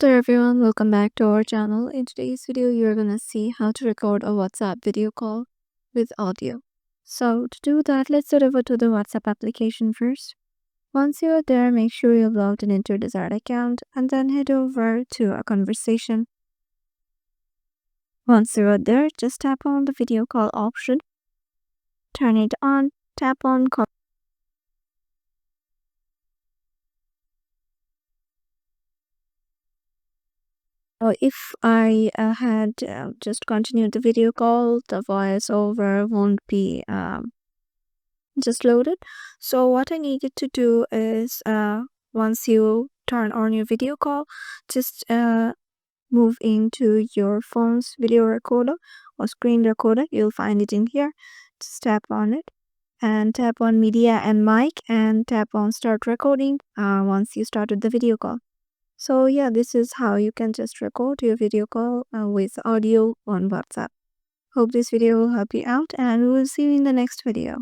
there everyone, welcome back to our channel. In today's video, you're gonna see how to record a WhatsApp video call with audio. So to do that, let's head over to the WhatsApp application first. Once you're there, make sure you've logged in into your desired account and then head over to a conversation. Once you're there, just tap on the video call option, turn it on, tap on call. If I had just continued the video call, the voiceover won't be just loaded. So what I needed to do is once you turn on your video call, just move into your phone's video recorder or screen recorder. You'll find it in here. Just tap on it and tap on media and mic and tap on start recording once you started the video call. So yeah, this is how you can just record your video call with audio on WhatsApp. Hope this video will help you out and we will see you in the next video.